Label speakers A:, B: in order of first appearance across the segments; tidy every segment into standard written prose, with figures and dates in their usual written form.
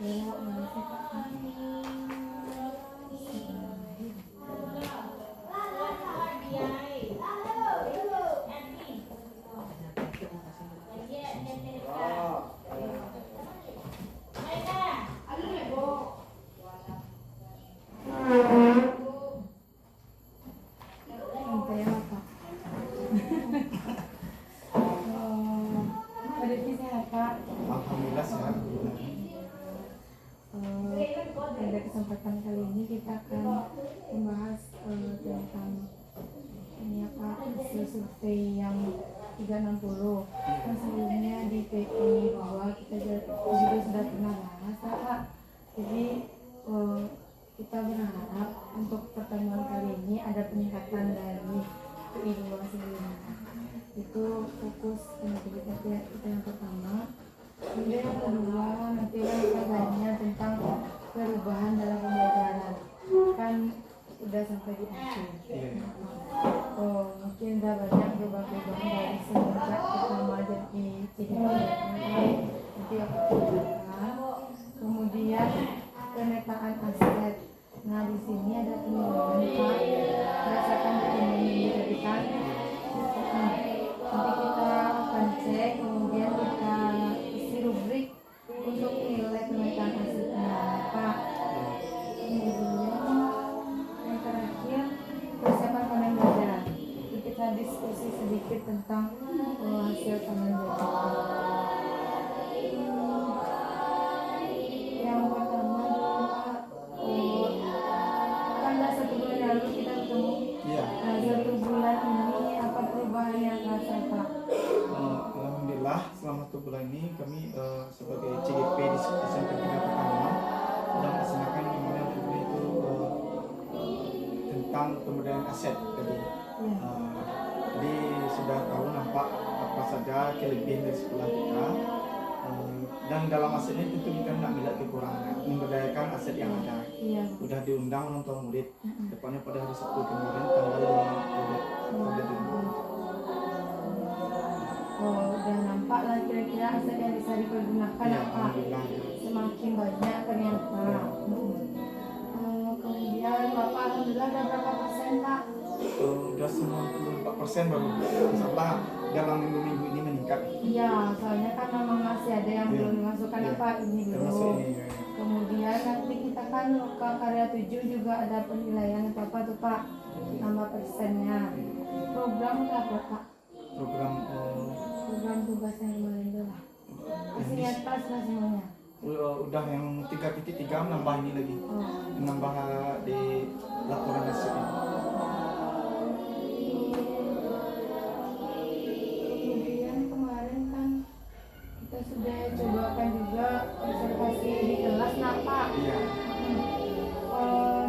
A: Alhamdulillah sehat.
B: Pada kesempatan kali ini kita akan membahas tentang ini apa hasil survei yang 360. Kan sebelumnya di PI 2 kita juga sudah pernah bahas Pak. Jadi kita berharap untuk pertemuan kali ini ada peningkatan dari PI 2 sebelumnya. Itu fokus kita yang pertama. Kemudian yang kedua nanti katanya tentang perubahan dalam pembelajaran, kan udah sampai di akhir. Mungkin udah banyak perubahan dari semenjak pertama jadi nanti aku tunjukkan. Kemudian pemetaan aset. Nah di sini ada penilaian Pak berdasarkan dokumen yang dijadikan. Nanti kita akan cek, kemudian kita isi rubrik untuk nilai pemetaan asetnya Pak. Kemudian yang terakhir persiapan panen belajar. Kita diskusi sedikit tentang hasil panen belajar. Yang pertama Pak, kan dah 1 bulan lalu kita ketemu. Nah 1 bulan ini apa perubahan yang terasa Pak?
A: Alhamdulillah selama 1 bulan ini kami sebagai CGP di SMP 3 Pekalongan sedang melaksanakan yang itu tentang pemberdayaan aset tadi. Jadi sudah tahu nampak apa saja kelebihan dari sekolah kita. Dan dalam aset ini tentu kita tidak melihat kekurangan, memberdayakan aset yang ada. Sudah diundang orang tua murid, tepatnya pada hari Sabtu kemarin tanggal 5 Oktober.
B: Udah nampak lah kira-kira aset yang bisa dipergunakan Pak. Semakin banyak ternyata. Kemudian Bapak alhamdulillah ada berapa persen Pak?
A: Udah 94% baru. Insyaallah dalam minggu-minggu ini meningkat.
B: Iya, soalnya kan memang masih ada yang belum dimasukkan Pak ini dulu. Kemudian nanti kita kan ke karya 7 juga ada penilaian apa tuh Pak? Tambah persennya. Program apa Pak? Program tugas yang kemarin itu lah. Masih di atas lah semuanya.
A: Udah yang 3.3 menambah ini lagi. Menambah di laporan hasil ini.
B: Kemudian kemarin kan kita sudah cobakan juga observasi di kelas Pak.
A: Iya.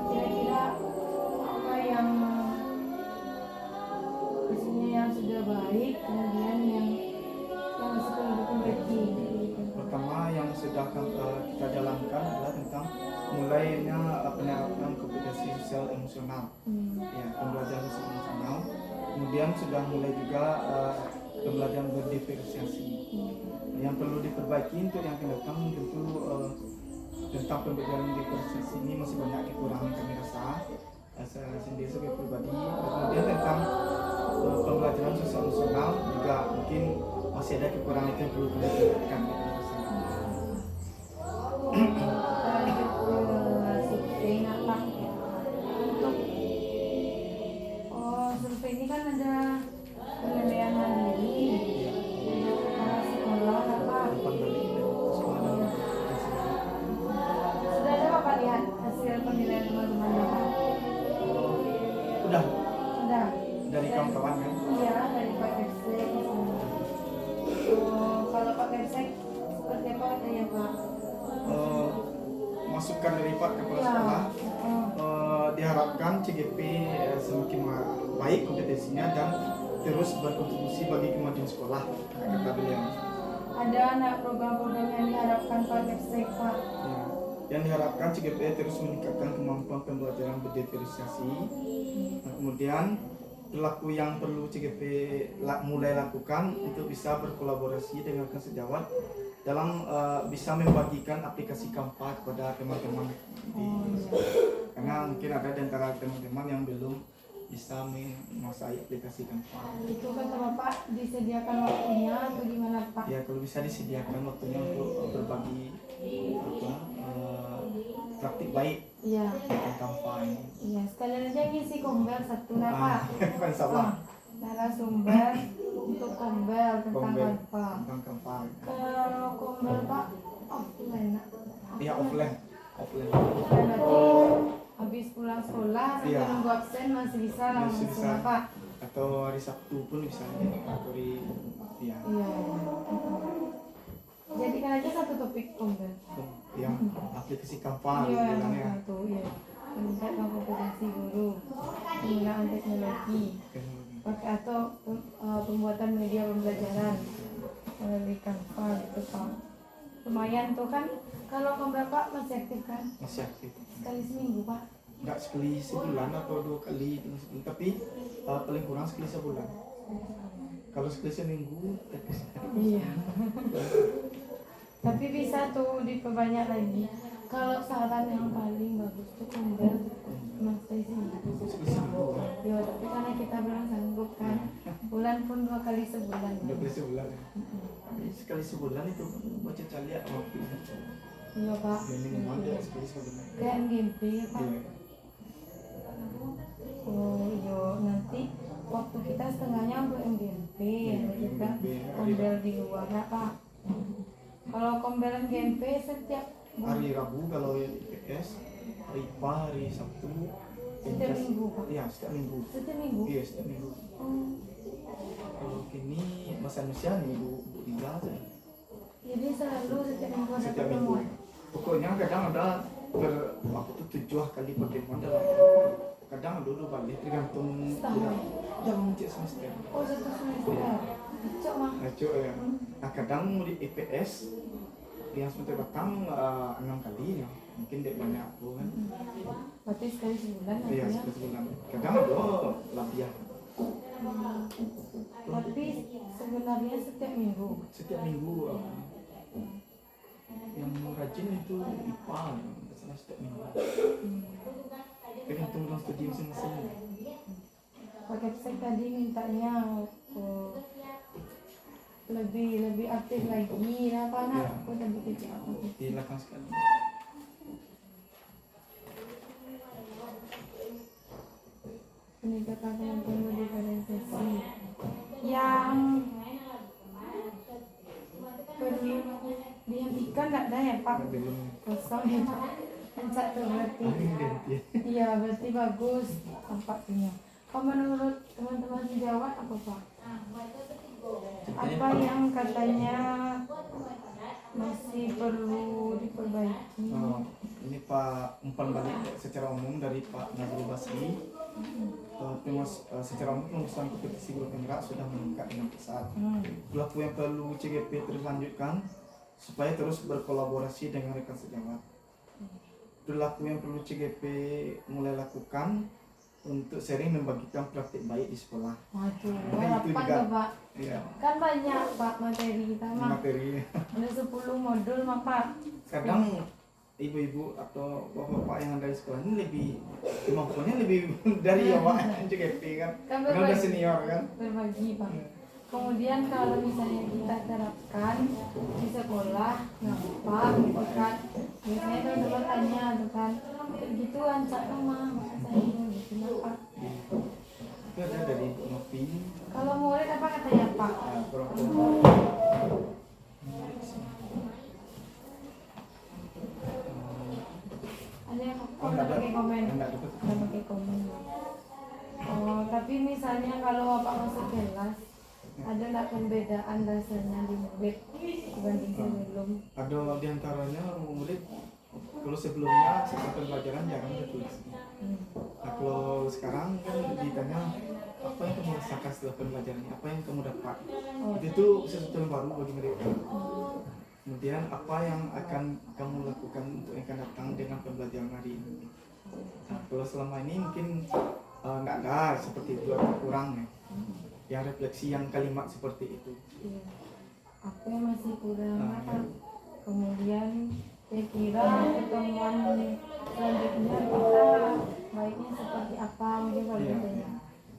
B: Kira-kira apa yang hasilnya yang sudah baik, kemudian yang masih perlu diperbaiki.
A: Pertama yang sudah kita jalankan adalah tentang mulainya penerapan kompetensi sosial emosional, ya, pembelajaran sosial emosional. Kemudian sudah mulai juga pembelajaran berdiferensiasi. Yang perlu diperbaiki untuk yang akan datang tentu tentang pembelajaran diferensiasi ini masih banyak kekurangan kami rasa. Saya sendiri sebagai pribadi. Kemudian tentang pembelajaran sosial emosional juga mungkin masih ada kekurangan itu yang perlu kami tingkatkan.
B: Survei ini kan ada penilaian mandiri, ada sekolah apa? Sudah ada Bapak lihat hasil penilaian teman-teman Bapak?
A: Sudah. Dari kawan-kawan kan?
B: Iya, dari Pak Kepsek. Kalau Pak Kepsek seperti apa katanya Pak?
A: Masukan dari Pak Kepala Sekolah diharapkan CGP semakin baik kompetensinya dan terus berkontribusi bagi kemajuan sekolah, kata beliau.
B: Ada anak program-program yang diharapkan Pak Kepsek Pak?
A: Ya. Yang diharapkan CGP terus meningkatkan kemampuan pembelajaran berdiferensiasi. Kemudian perilaku yang perlu CGP mulai lakukan untuk bisa berkolaborasi dengan sejawat dalam bisa membagikan aplikasi Canva kepada teman-teman karena mungkin ada di antara teman-teman yang belum bisa menguasai aplikasi Canva.
B: Itu kata Bapak disediakan waktunya atau gimana Pak?
A: Ya kalau bisa disediakan waktunya untuk berbagi praktik baik
B: Iya.
A: tentang Canva ini.
B: Iya, sekalian aja ngisi kombel satu lah Pak.
A: Kan salah.
B: Narasumber untuk kombel tentang Canva.
A: Tentang Canva.
B: Kalau kombel Pak offline.
A: Iya offline.
B: Berarti habis pulang sekolah sambil
A: Iya.
B: nunggu absen masih bisa langsung
A: bisa.
B: Pak.
A: Atau hari Sabtu pun bisa atau hari ya.
B: Iya. Jadikan aja satu topik kombel.
A: Yang aplikasi Canva
B: Iya,
A: bilangnya.
B: satu ya. Meningkatkan kompetensi guru, penggunaan teknologi, pakai atau pembuatan media pembelajaran melalui Canva gitu Pak. Lumayan tuh kan. Kalau kombel Pak masih aktif kan?
A: Masih aktif.
B: Sekali seminggu Pak.
A: Enggak sekali sebulan atau 2 kali tapi paling kurang sekali sebulan. Kalau sekali seminggu
B: Iya. Tapi bisa tuh diperbanyak lagi. Kalau saran yang paling bagus tuh kombel mas seminggu.
A: sekali seminggu.
B: Ya, tapi karena kita belum sanggup kan. Bulan pun 2 kali sebulan.
A: 2 kali sebulan. Tapi sekali sebulan itu baca calia waktu.
B: Iya Pak.
A: Ya minimal dia sekali sebulan.
B: Kayak MGP ya Pak.
A: Iya.
B: Oh iya, nanti waktu kita setengahnya untuk MGP, kita kombel di luar ya Pak. Kalau kombel MGP setiap
A: Hari Rabu kalau IPS, hari IPA, hari Sabtu,
B: setiap minggu Pak.
A: Iya, setiap minggu.
B: Setiap minggu.
A: Iya, setiap minggu.
B: Oh,
A: Kalau kini masa Indonesia minggu tiga saja.
B: jadi selalu setiap minggu ada
A: Setiap minggu.
B: pertemuan.
A: Pokoknya kadang ada waktu itu 7 kali pertemuan dalam kadang dulu balik tergantung
B: Setahun.
A: jam cek semester.
B: Oh, satu semester. Cocok mah.
A: Ngaco ya. Nah kadang di IPS yang semester datang 6 kali ya. Mungkin dek banyak aku kan.
B: Berarti sekali sebulan
A: Iya,
B: ya.
A: sebulan. Kadang ada latihan.
B: Tapi sebenarnya setiap minggu.
A: Setiap minggu yang rajin itu IPA salah setiap minggu. Tergantung dengan studi masing-masing.
B: Pak Kepsek tadi mintanya lebih aktif lagi, apa nak?
A: Ya.
B: Aku tadi tidak apa.
A: Di belakang sekali.
B: Peningkatan kemampuan diferensiasi yang perlu dihentikan nggak ada ya Pak?
A: Belum.
B: Kosong ya Pak. Pencet tuh berarti.
A: Ganti.
B: Iya berarti bagus tampaknya. Kalau menurut teman-teman sejawat apa Pak? Apa yang katanya masih perlu diperbaiki?
A: Ini Pak umpan balik secara umum dari Pak Nazrul Basri. Secara umum pengurusan kompetisi guru penggerak sudah meningkat dengan pesat. Pelaku yang perlu CGP terus lanjutkan supaya terus berkolaborasi dengan rekan sejawat. Perilaku yang perlu CGP mulai lakukan untuk sering membagikan praktik baik di sekolah.
B: Waduh,
A: Itu
B: harapan
A: juga.
B: tuh Pak.
A: Iya.
B: Kan banyak Pak materi kita mah.
A: Materi.
B: Ada 10 modul mah Pak.
A: Kadang ibu-ibu atau bapak-bapak yang ada di sekolah ini lebih kemampuannya lebih dari awak CGP kan.
B: Kan
A: Karena udah
B: berbagi.
A: senior kan.
B: Berbagi Pak. Kemudian kalau misalnya kita terapkan di sekolah, ngapa gitu kan? Biasanya teman-teman tanya tuh kan, gitu ancak mah saya gitu kenapa?
A: Itu ada dari Bu Novi.
B: Kalau murid apa katanya Pak? Ada yang nggak pakai komen?
A: Enggak dapat.
B: Nggak pakai komen. Oh, tapi misalnya kalau Bapak masuk kelas, ada nggak perbedaan rasanya di murid dibanding sebelum?
A: Ada di antaranya murid kalau sebelumnya setelah pembelajaran jarang tertulis. Nah kalau sekarang kan ditanya apa yang kamu rasakan setelah pembelajaran ini, apa yang kamu dapat, itu tuh sesuatu yang baru bagi mereka. Kemudian apa yang akan kamu lakukan untuk yang akan datang dengan pembelajaran hari ini. Nah kalau selama ini mungkin nggak ada seperti itu atau kurang ya. Yang refleksi yang kalimat seperti itu.
B: Iya. apa yang masih kurang
A: Ah,
B: apa. Kemudian saya kira pertemuan selanjutnya kita baiknya seperti apa mungkin kalau
A: Iya,
B: gitu ya.
A: iya.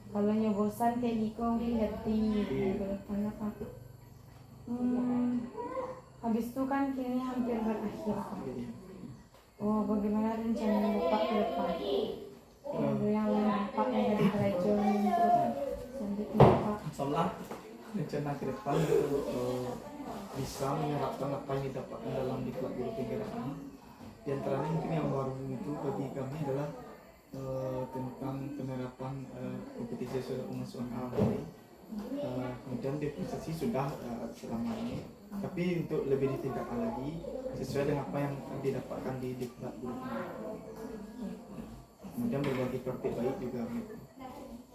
B: Kalau nyobosan kayak Diko mungkin ganti
A: Iya.
B: ke depan apa. Habis itu kan kini hampir berakhir Pak.
A: Iya.
B: Oh, bagaimana rencana Bapak ke depan? Yang Bapak yang dari kerajaan untuk selanjutnya Pak.
A: Insyaallah rencana ke depan itu bisa menerapkan apa yang didapatkan dalam diklat guru penggerak ini. Di antaranya mungkin yang baru itu bagi kami adalah tentang penerapan kompetisi nasional ini. Kemudian definisi sudah selama ini, tapi untuk lebih ditingkatkan lagi sesuai dengan apa yang didapatkan di diklat guru penggerak. Kemudian berbagi praktik baik juga gitu.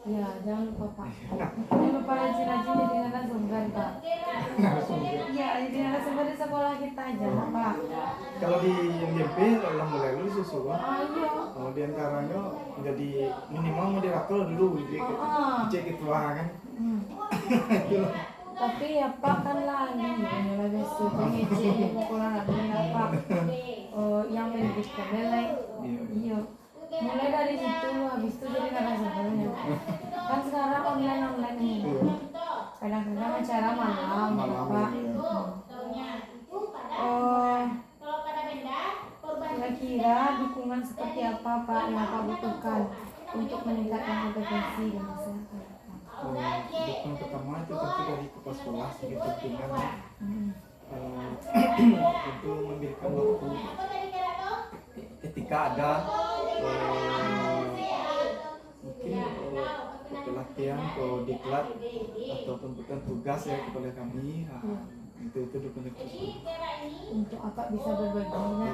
B: Ya, jangan lupa Pak. Jangan lupa rajin-rajin jadi narasumber Pak. Iya, jadi narasumber di sekolah kita aja Pak.
A: Kalau di MGP alhamdulillah susu
B: Oh iya.
A: di antaranya jadi minimal moderator dulu jadi cek ketua kan.
B: Tapi ya Pak kan lagi mulai besok ngecek di sekolah lagi apa yang pendidikan nilai. Iya. Mulai dari situ habis itu jadi narasumbernya. Kan sekarang online nih. Kadang-kadang acara malam Pak. Kira-kira dukungan seperti apa Pak yang Bapak butuhkan untuk meningkatkan kompetensi di masyarakat?
A: Dukungan pertama itu tentu dari kepala sekolah sebagai dukungan untuk memberikan waktu ketika ada mungkin pelatihan atau diklat ataupun bukan tugas ya kepada kami. Itu dukungan tersebut.
B: Untuk apa bisa berbaginya?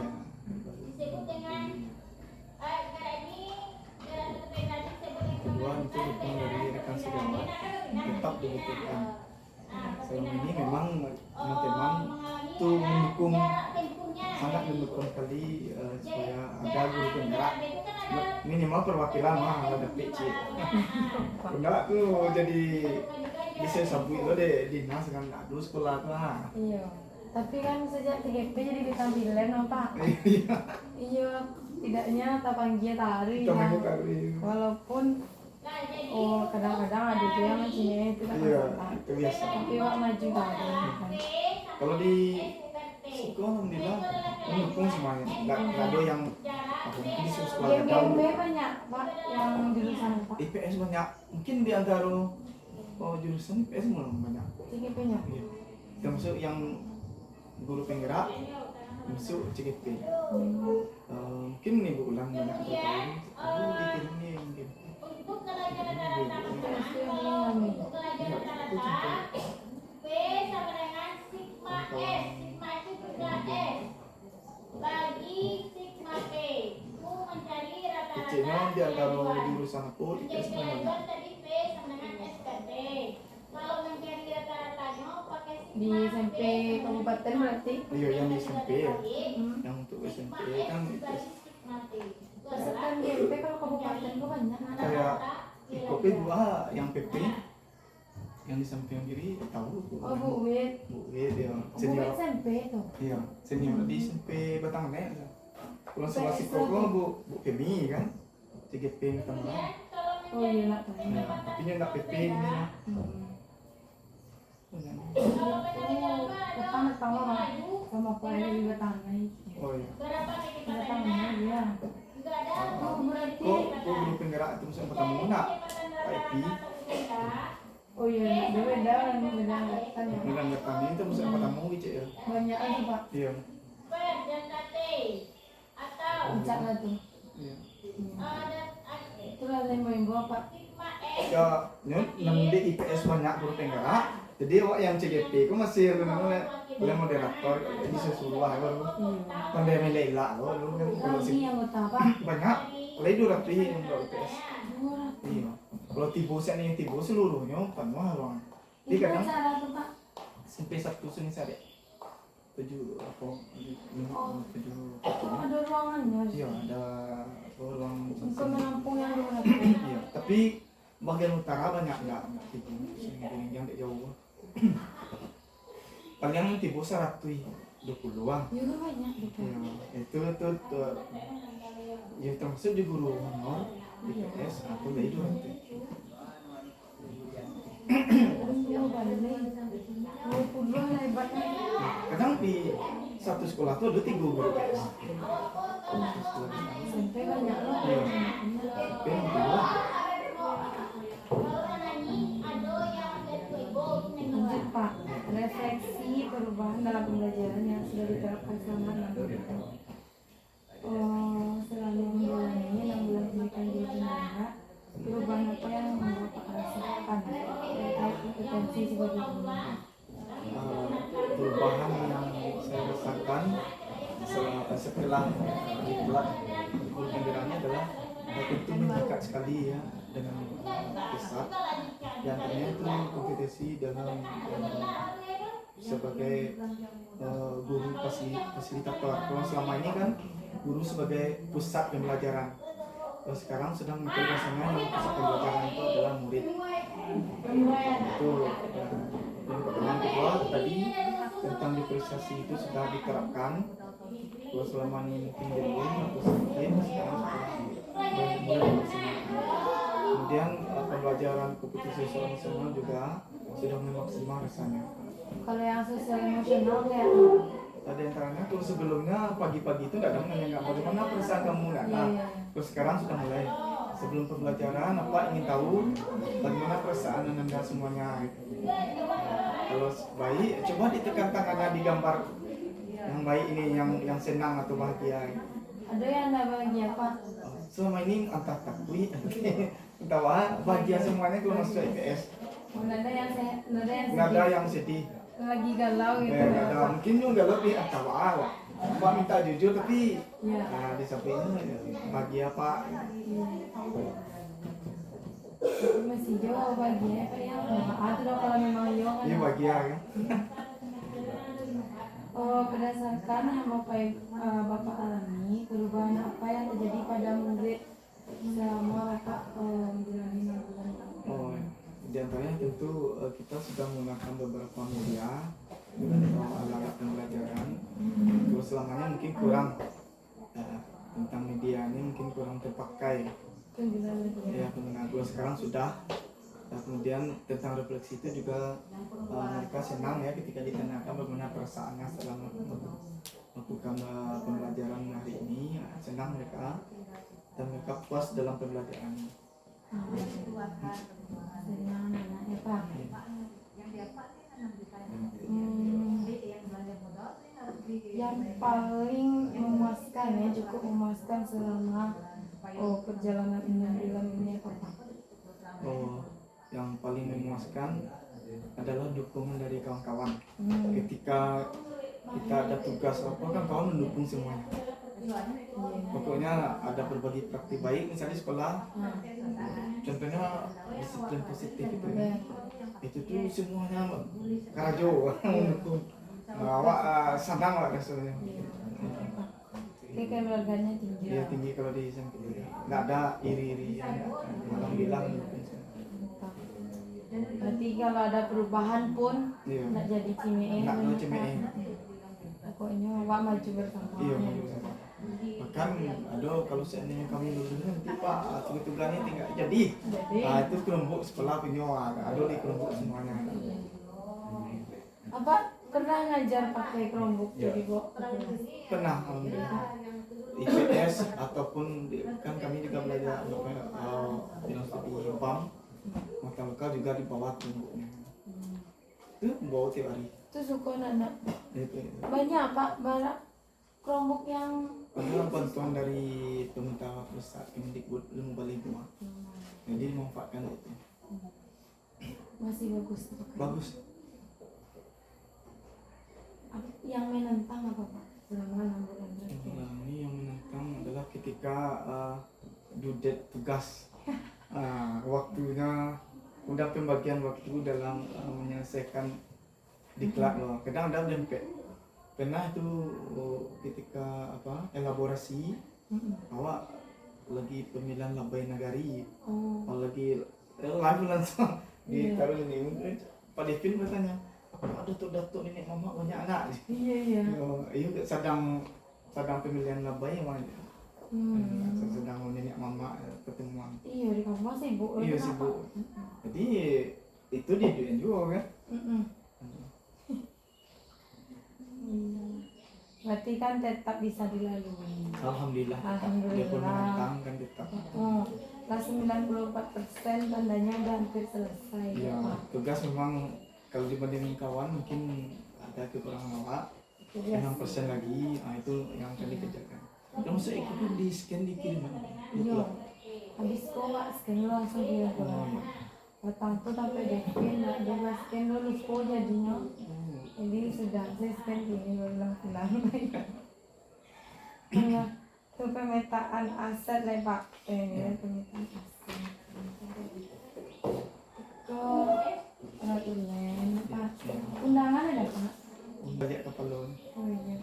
A: Kedua itu dukungan dari rekan sejawat tetap dibutuhkan. Selama ini memang teman-teman itu sangat mendukung sekali supaya ada guru penggerak minimal perwakilan ada PC. Enggak tuh jadi bisa sabu itu deh dinas kan dulu sekolah tuh.
B: Iya. Tapi kan sejak TGP jadi ditampilan apa? Iya, tidaknya tapanggia tari ya. Walaupun kadang-kadang ada juga yang mancingnya itu tak masalah.
A: Itu biasa.
B: Tapi wak maju tari kan.
A: Kalau di sekolah alhamdulillah mendukung semuanya. Enggak ada yang mungkin di sekolah
B: GMB banyak Pak yang jurusan Pak.
A: IPS banyak. Mungkin di antara jurusan IPS belum banyak.
B: TGP-nya.
A: Iya. Termasuk yang guru penggerak masuk CGP. Mungkin nih Bu ulang banyak atau tahu dikirim nih mungkin.
B: Itu yang mengalami.
A: Iya, itu contoh. Kecilnya di antara jurusan aku IPS banyak.
B: Di SMP kabupaten berarti.
A: Iya yang di SMP ya. Yang untuk SMP kan IPS.
B: Peserta GMP kalau kabupaten kok banyak.
A: Kayak IPP 2 yang PP yang di samping kiri tahu
B: Oh Bu Wit.
A: Bu dia
B: Bu Wit
A: senior.
B: SMP tuh.
A: Iya, senior di SMP Batangan ya. Kalau sekolah psikolog Bu Femi kan. CGP pertama.
B: Oh iya nak tahu.
A: Nah, tapi nya enggak PP ini.
B: Depan pertama Pak sama Pak ada di Batangan.
A: Oh iya.
B: Batangan dia. Oh berarti.
A: Kok guru penggerak itu musim pertama enggak? Pak Epi.
B: Oh iya, dia beda angkatan ya.
A: Bukan kami itu musim pertama gitu ya.
B: Banyak aja Pak.
A: Iya.
B: Ucap lah tuh.
A: Iya.
B: Itulah lembo-lembo Pak.
A: Ya, nang di IPS banyak guru penggerak. Jadi wak yang CGP itu masih oleh moderator jadi sesuatu lah baru. Pandai melela loh lu kan kalau
B: Ini yang utama Pak.
A: banyak. Oleh itu rapi yang untuk IPS. Iya. Kalau tibo seluruhnya penuh ruang. Jadi
B: Itu
A: kadang
B: cara tuh Pak.
A: sampai Sabtu Senin sore. 7 apa 7.
B: Ada ruangannya.
A: Iya, ada ruang
B: Untuk menampung yang luar.
A: Iya, tapi bagian utara banyak enggak tibo yang jauh. paling tiba 120-an.
B: Juga banyak gitu.
A: Ya, itu tuh ya termasuk di guru honor IPS atau dari itu nanti.
B: Iya balik. 20 lah hebatnya.
A: Kadang di satu sekolah tuh ada 3 guru IPS.
B: Sampai banyak loh.
A: Iya. Tapi yang kedua,
B: Lanjut Pak, refleksi perubahan dalam pembelajaran yang sudah diterapkan selama 6 bulan. Selama 6 bulan ini, 6 bulan pendidikan di Jendela, perubahan apa yang Bapak rasakan terkait kompetensi sebagai guru?
A: perubahan yang saya rasakan setelah diklat guru penggeraknya adalah tentu meningkat sekali ya dengan pesat. Yang antaranya itu kompetisi dalam sebagai guru fasilitator. Kalau selama ini kan guru sebagai pusat pembelajaran. Kalau sekarang sedang mencoba yang pusat pembelajaran itu adalah murid. Itu dan pertanyaan kedua tadi tentang diferensiasi itu sudah diterapkan. Kalau selama ini mungkin di rumah atau seperti sekarang sudah mulai dimaksimalkan. Kemudian pembelajaran kompetisi sosial emosional juga sudah maksimal rasanya.
B: Kalau yang sosial emosional kayak
A: Ada antaranya tuh sebelumnya pagi-pagi itu nggak ada menanya bagaimana perasaan kamu nggak tahu. Terus sekarang sudah mulai sebelum pembelajaran apa ingin tahu bagaimana perasaan anda semuanya. Gitu. Kalau baik coba ditekan tangannya digambar yang baik ini yang senang atau bahagia. Gitu.
B: ada yang enggak bahagia Pak.
A: Selama ini entah takwi entah bahagia semuanya kalau masuk IPS.
B: Nggak ada yang saya,
A: Nggak ada yang sedih.
B: lagi galau gitu.
A: Nggak ada mungkin juga lebih atau lah. Pak minta jujur tapi
B: Ya.
A: nah, di sampingnya bahagia Pak.
B: Tapi masih jauh bahagia Pak ya. Atau dong kalau memang jauh kan.
A: Iya bahagia kan.
B: Berdasarkan yang Bapak alami, perubahan apa yang terjadi pada murid selama Bapak menjalani 6 bulan?
A: Oh, di antaranya tentu kita sudah menggunakan beberapa media atau alat pembelajaran. Terus selamanya mungkin kurang tentang media ini mungkin kurang terpakai. Ya penggunaan dulu sekarang sudah. Nah, kemudian tentang refleksi itu juga mereka senang ya ketika ditanyakan bagaimana perasaannya setelah melakukan pembelajaran hari ini. Nah, senang mereka dan mereka puas dalam pembelajaran.
B: Senang ya Pak. Yang paling memuaskan ya, cukup memuaskan selama perjalanan 6 bulan ini apa Pak?
A: Yang paling memuaskan adalah dukungan dari kawan-kawan. Ketika kita ada tugas apa kan kawan mendukung semuanya. Pokoknya ada berbagi praktik baik misalnya di sekolah. Contohnya disiplin positif itu. Itu tuh semuanya karajo mendukung. Awak senang lah rasanya.
B: Kayak keluarganya tinggi.
A: Iya tinggi kalau di SMP. Nggak ada iri-irian. Malah bilang mendukung.
B: Berarti kalau ada perubahan pun nggak jadi cimee.
A: Nggak mau cemee.
B: Pokoknya awak maju bersama.
A: Iya maju bersama. Bahkan aduh kalau seandainya kami lulus nanti Pak tugas-tugasnya tinggal jadi. Itu kelompok sekolah punya aduh di kelompok semuanya.
B: Apa pernah ngajar pakai Chromebook jadi Bu?
A: Pernah IPS ataupun kan kami juga belajar filosofi IPAM. Mata lokal juga di bawah kelompoknya. Itu bawa tiap hari.
B: Itu suka anak.
A: Itu.
B: Banyak Pak barang Chromebook yang
A: Ada bantuan dari pemerintah pusat Kemdikbud ilmu balik rumah. Jadi dimanfaatkan itu.
B: masih bagus dipakai.
A: Bagus.
B: Yang menentang apa Pak? Selama 6 bulan terakhir.
A: Nah, ini yang menentang adalah ketika due date tugas. Waktunya udah pembagian waktu dalam menyelesaikan diklat loh. Kadang ada dempet. Pernah itu ketika elaborasi awak lagi pemilihan labai nagari. Lagi live langsung ditaruh ini mungkin Pak Devin bertanya datuk-datuk nenek mama banyak anak.
B: Iya.
A: Iyo sedang pemilihan labai mah. Sedang nenek mama ketemuan.
B: Iya di kampung sibuk.
A: Iya sibuk. Jadi itu dia juga kan.
B: Berarti kan tetap bisa dilalui.
A: Alhamdulillah.
B: Alhamdulillah.
A: Dia pun menentang kan tetap.
B: Lah 94% tandanya udah hampir selesai.
A: Iya, tugas memang kalau dibandingin kawan mungkin ada kekurangan awak. 6% lagi, itu yang akan dikerjakan. Kalau masa itu di scan dikirim.
B: Iya. Habis kok scan langsung dia pulang. Datang tuh sampai Devin, dia scan lulus kok jadinya. Jadi sudah saya scan gini pulang. Karena itu pemetaan aset lah Pak. Pemetaan aset. Peraturan Pak. Undangan ada Pak?
A: Banyak kepalon.
B: Oh iya.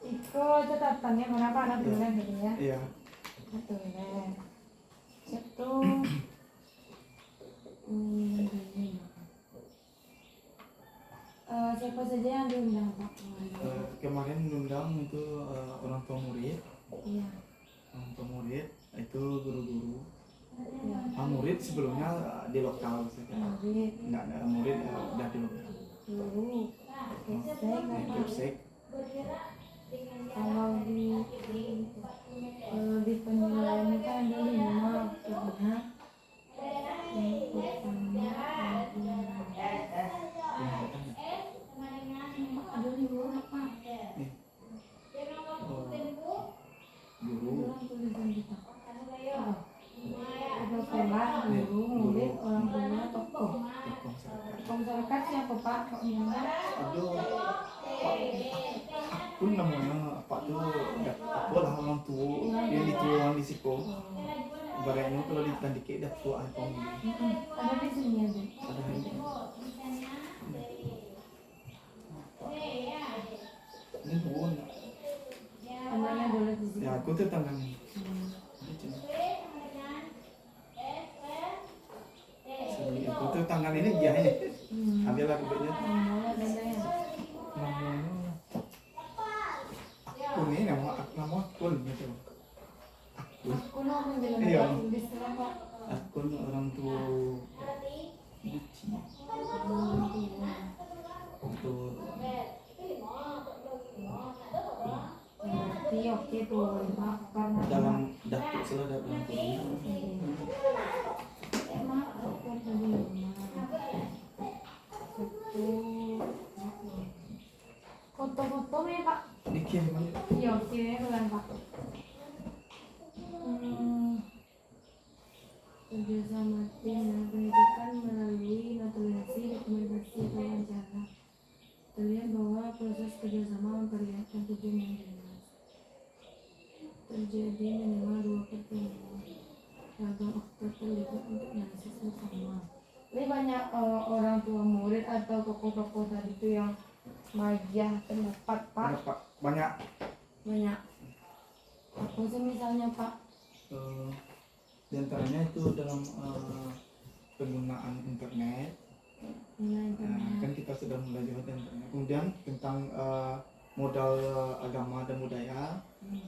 B: Itu catatannya kenapa anak tulen gitu ya?
A: Iya.
B: Tulen. Itu siapa saja yang diundang Pak?
A: Kemarin diundang itu orang tua murid.
B: Iya.
A: Orang tua murid itu guru-guru.
B: Iya.
A: Murid sebelumnya di lokal saja.
B: Murid.
A: Enggak ada murid udah di lokal.
B: Guru.
A: Kepsek.
B: Kalau di penilaian itu ada 5 waktunya. Yang pertama ada 5 apa?
A: Guru.
B: Tulisan kita. Ada sekolah, guru, murid, orang tua, tokoh. Tokoh masyarakat siapa Pak?
A: Aduh, aku namanya Pak tuh aku lah orang tua yang dituang di Siko. Barangnya kalau ditandike dah tua apa
B: Ada di sini ada.
A: ada ini. Ini bukan.
B: Namanya boleh di sini.
A: Ya aku tuh tangan. Aku tuh tangan ini dia ini. Ambillah kubenya. Namanya aku nih nama akun gitu.
B: Aku mau bilang
A: Iya.
B: di sana Pak.
A: Akun orang tua Gucci. Untuk
B: Berarti oke tuh Pak karena
A: dalam datuk salah dalam turun.
B: emang aku tadi foto-foto nih Pak.
A: Dikirim aja.
B: Iya oke bulan Pak. Kerjasama tim dan pendidikan melalui naturalisasi, dokumentasi, dan wawancara. Terlihat bahwa proses kerjasama memperlihatkan tujuan yang jelas. Terjadi minimal 2 pertemuan. Ragam aktor terlibat untuk analisis bersama. Ini banyak orang tua murid atau tokoh-tokoh tadi itu yang magiah pendapat Pak.
A: Banyak.
B: Banyak. Apa sih misalnya Pak?
A: Di antaranya itu dalam penggunaan internet. Kan kita sudah mulai lewat internet. Kemudian tentang modal agama dan budaya,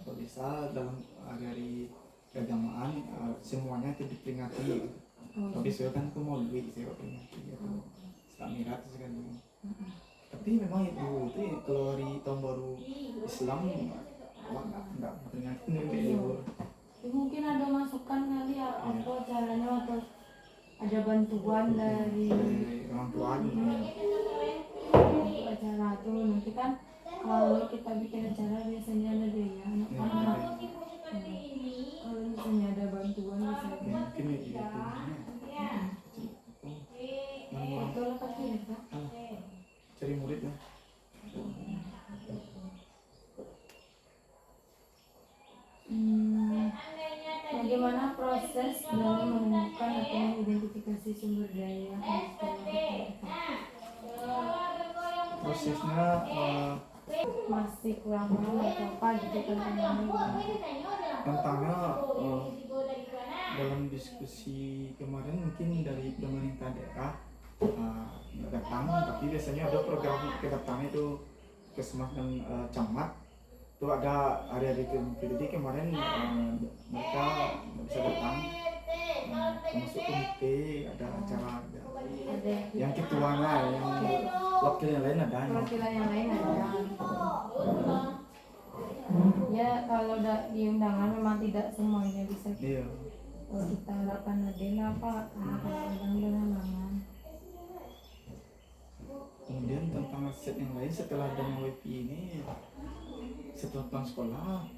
A: kalau bisa dalam dari keagamaan semuanya itu diperingati. Tapi saya kan itu mau duit saya peringati gitu. Islamirat sekali. Tapi memang itu kalau hari tahun baru Islam enggak peringati itu.
B: Mungkin ada masukan kali ya apa caranya atau ada bantuan dari
A: orang tua
B: untuk acara tuh nanti kan kalau kita bikin acara biasanya ada biaya anak-anak. Kalau misalnya ada bantuan bisa
A: mungkin itu
B: foto lah pasti ya Pak.
A: cari murid lah.
B: Bagaimana proses dalam menemukan atau mengidentifikasi sumber daya
A: Prosesnya
B: masih kurang paham atau apa gitu
A: tentangnya dalam diskusi kemarin mungkin dari pemerintah daerah nggak datang, tapi biasanya ada program kedatangan itu Kesmas dan camat itu ada hari-hari itu. Jadi kemarin mereka nggak bisa datang, termasuk komite ada acara ada.
B: Ada
A: Yang ketuanya, yang wakil yang lain ada.
B: perwakilan yang lain ada. Ya kalau di undangan memang tidak semuanya bisa
A: Iya.
B: kita harapkan ada apa karena kadang-kadang ada halangan.
A: Kemudian tentang aset yang lain setelah adanya WiFi ini, setelah pulang sekolah,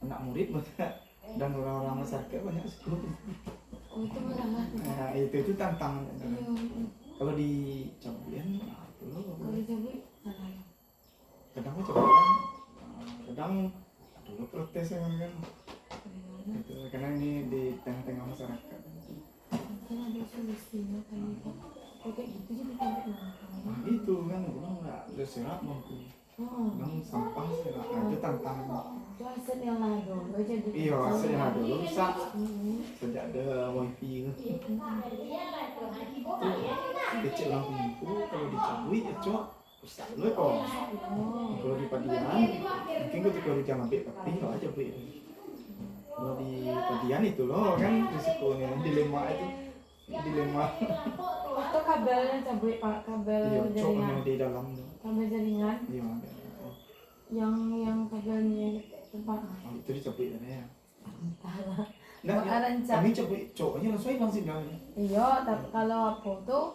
A: anak murid banyak dan orang-orang masyarakat banyak sekolah.
B: Oh itu masalah.
A: Nah, itu tantangan.
B: Iya.
A: Kalau di Cabuyan, itu loh.
B: Kalau dicabut salah.
A: Kadang Cabuyan, kadang dulu protes kan, gitu. Karena ini di tengah-tengah masyarakat.
B: Mungkin ada solusinya kali kok. Kok kayak gitu jadi kayak
A: Nah, itu kan orang nggak berserat mampu.
B: oh,
A: Orang sampah serat, nah, itu tantangan.
B: itu aset yang lah dulu jadi
A: Iya, asalnya dulu rusak
B: Mm-mm.
A: sejak ada wifi itu. Kecil orang kumpul kalau dicabui ya cok rusak dulu kok.
B: Oh,
A: Kalau di Padian mungkin ketika di Jambi tapi nggak aja bu itu. Kalau di Padian itu loh kan risikonya dilema itu dilema.
B: itu kabelnya cabut pak, kabel
A: Iya cok
B: jaringan,
A: yang di dalam tuh.
B: kabel jaringan
A: Iya
B: yang kabelnya tempat
A: oh, itu dicabui ya.
B: entahlah.
A: Nah,
B: Rancang.
A: kami cabui coknya langsung hilang sinyalnya.
B: Iya, tapi kalau apa tuh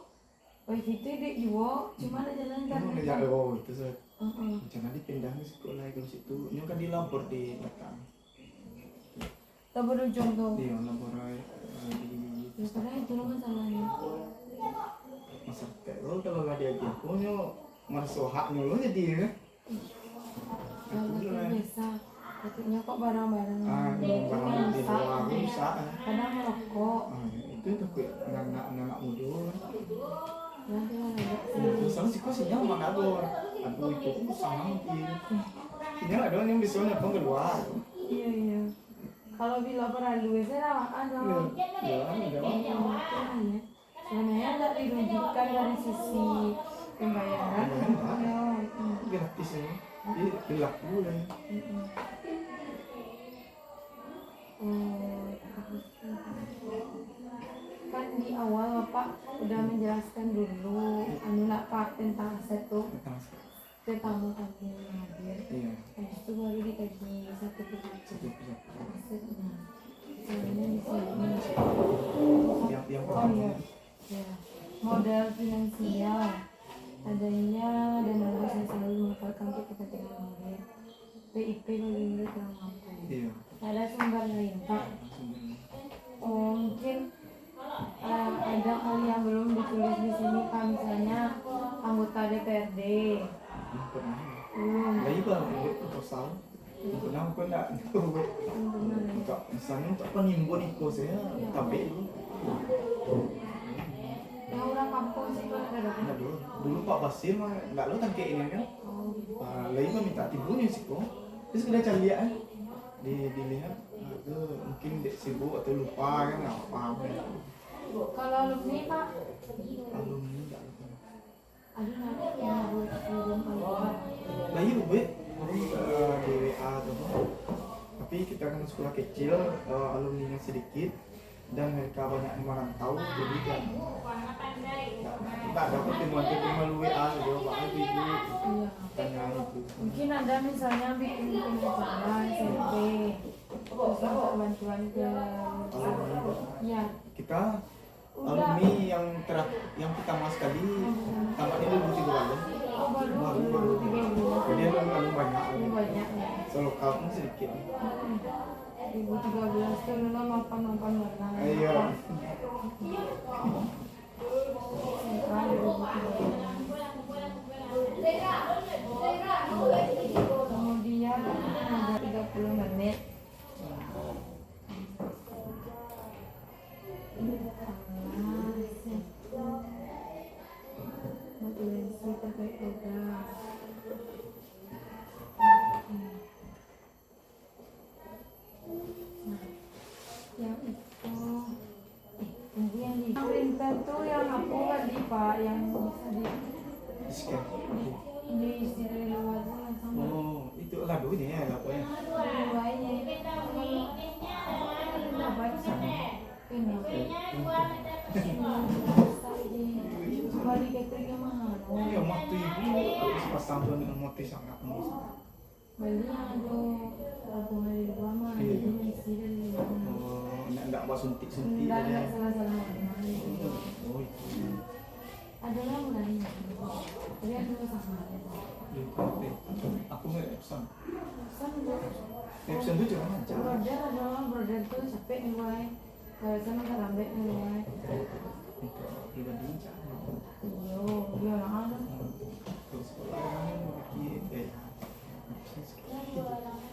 B: wifi itu di juga, cuma ada jalan kan.
A: Oh itu sih.
B: Heeh.
A: Jangan dipindah ke sekolah ke situ. Ini kan di labor di belakang.
B: Kita berujung tuh.
A: Di labor di
B: Ya karena itu loh masalahnya.
A: masyarakat. Oh kalau nggak diajak, punya marsohaknya lo jadi ya.
B: Kalau itu biasa, takutnya kok barang-barang
A: Barang
B: yang
A: di
B: rusak.
A: luar rusak.
B: Kadang merokok,
A: Itu takut anak-anak muda.
B: nanti malah ada
A: Terus sama sih kok sinyal mana ada. Aduh itu sama nanti. Sinyal ada yang bisa nyambung keluar.
B: Iya iya. Kalau bila perlu saya ada.
A: Ya,
B: Makanya sebenarnya tidak dirugikan dari sisi pembayaran. Ya,
A: gratis ya. Jadi gelap dulu ya.
B: Kan di awal Bapak udah menjelaskan dulu anu lah Pak tentang aset tuh ke tamu kami yang hadir.
A: Iya.
B: Habis itu baru dikaji satu persatu asetnya. Soalnya di sini
A: Yang
B: oh iya, ya. Modal finansial adanya dana desa selalu dimanfaatkan untuk kepentingan murid. PIP bagi murid yang mampu.
A: Iya.
B: Ada sumber lain Pak. Oh, mungkin ada hal yang belum ditulis di sini Pak, misalnya anggota DPRD
A: Belum pernah.
B: belum
A: Lagi baru buat proposal. Belum pernah aku enggak buat.
B: belum pernah ya.
A: Untuk misalnya untuk penimbun itu saya tabe dulu.
B: Yang orang kampung sih Pak ada
A: Enggak dulu. Dulu Pak Basir mah enggak lo tangke ini kan.
B: oh gitu.
A: Lagi mah minta timbunnya sih kok. Terus kita cari lihat kan. Dilihat itu mungkin dek sibuk atau lupa kan nggak paham ya.
B: Kalau alumni Pak
A: Alumni enggak lupa.
B: ada nggak yang buat belum alumni
A: Lah iya gue di WA atau apa. Tapi kita kan sekolah kecil, alumninya sedikit dan mereka banyak yang merantau, jadi kan nggak ada pertemuan melalui WA saja, Pak Ibu
B: iya.
A: tanya itu.
B: Mungkin ada misalnya bikin acara SMP terus minta bantuan ke ya
A: Kita
B: udah
A: alumni yang yang pertama sekali tamatnya 2013 ya.
B: oh baru
A: Baru.
B: 2013
A: Jadi alumni banyak.
B: ini banyak ya.
A: Selokal pun sedikit.
B: 2013 tuh dulu mapan bareng.
A: Iya.
B: Sentral 2013. Kemudian ada 30 menit. Motivasi terkait program. Yang itu tunggu yang di printer tuh yang aku tadi Pak
A: scan.
B: Di isi dari luar sana sama.
A: Oh, itu lagunya ya, lagunya.
B: Luarnya nggak baik sama. Balik keternya mahal.
A: Iya, motif itu sepasang tuh dengan motif sangat sangat.
B: Beli ada lagu dari luar mah,
A: Iya.
B: itu isi dari luar.
A: Oh, enggak buat suntik-suntik
B: Enggak
A: aja.
B: salah-salah mana gitu.
A: Oh, itu.
B: Ada lah mulanya. Tapi ada sama.
A: Aku nggak Epson.
B: Sama.
A: Epson itu juga macam.
B: Brother adalah brother tuh capek nih wae. Kalau sama kan lambat nih wae.
A: Untuk pribadi macam.
B: Yo, dia lah ada.
A: Terus sekolah kan lagi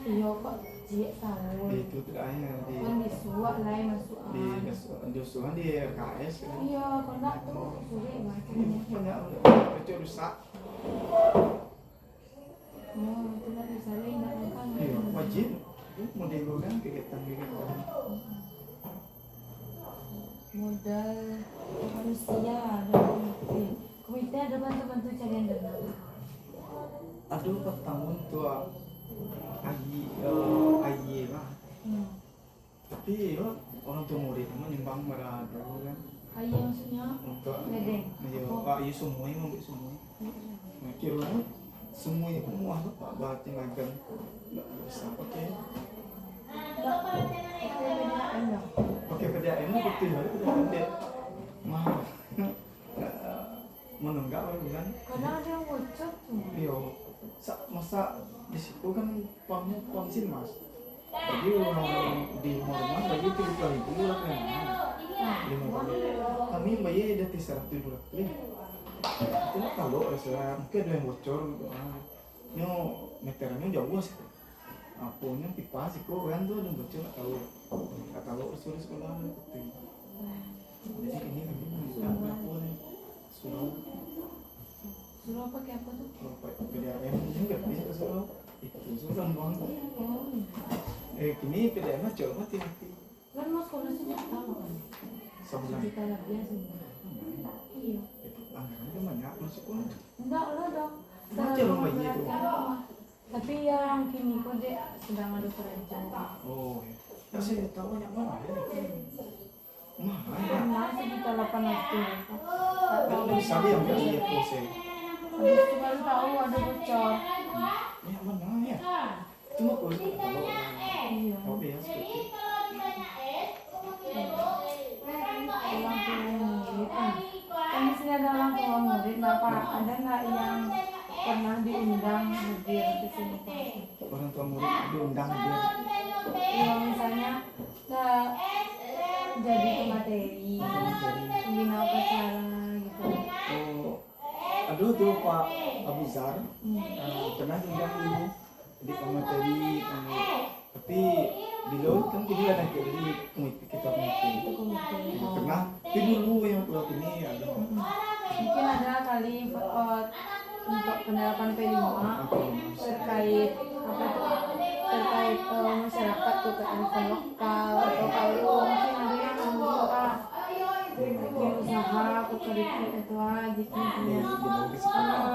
B: Iya kok cie tahu.
A: itu tidak hanya di
B: Kan disuap lah masuk.
A: di usuhan di RKS kan.
B: Iya, kalau enggak tuh sulit macamnya.
A: Banyak itu rusak.
B: Oh, itu lah misalnya enggak kan.
A: Iya, wajib model kan kegiatan-kegiatan.
B: Modal manusia ada komite. Komite ada bantu-bantu carian dana.
A: Aduh, 4 tahun tua AY lah. Tapi ya, orang tua murid menyumbang pada dulu kan.
B: Ayah maksudnya
A: Untuk
B: ledeng.
A: iya semua yang ambil semua. Nah, kira semua yang muah tuh Pak baca ngagam nggak bisa pakai
B: PDAM ya.
A: pakai PDAM betul ya PDAM deh mahal menunggak kan.
B: Karena ada yang bocor tuh.
A: Iya masa di situ kan puangnya puang mas. Jadi orang di rumah bagi 30.000 lah kan. 5 kami bayar dari 100 bulan. Itu kalau rasa mungkin ada yang bocor gitu. Nyo meterannya jauh sih. Apunya pipa sih kok kan tuh ada bocor nggak tahu usul sekolah gitu. Jadi ini kami nggak apa nih.
B: Suruh pakai apa tuh?
A: PDAM ini nggak bisa kesuruh. Itu susah bang.
B: Oh,
A: Kini PDAM coba mati.
B: kan mas sekolah sih nggak tahu kan?
A: Sebulan.
B: Kita lebih sih. Iya.
A: Itu anggarannya banyak masuk pun.
B: Enggak lah dong.
A: Macam apa itu?
B: Tapi yang kini kok dia sedang ada kerajaan.
A: Oh, ya saya tahu banyak mana ya. Mahal ya.
B: Karena sekitar 800.
A: Kalau bisa dia nggak lihat proses.
B: Habis itu baru tahu ada bocor.
A: Ya mana ya? Cuma kalau kalau
B: Iya.
A: oh ya seperti
B: Orang tua murid kan. Kan di sini ada orang tua murid. Bapak ada nggak yang pernah diundang hadir di sini Pak?
A: orang tua murid diundang dia.
B: Yang misalnya nggak jadi pemateri, bina upacara gitu.
A: Oh, aduh tuh Pak Abu Zar pernah diundang dulu di pemateri tapi beliau kan kita ada di komite kita komite
B: Itu komite.
A: pernah tapi dulu yang keluar ini ada
B: Mungkin ada kali untuk penerapan P5 terkait apa tuh terkait masyarakat tuh kearifan lokal atau kalau mungkin ada yang membuka bikin usaha kooperatif itu gitu ya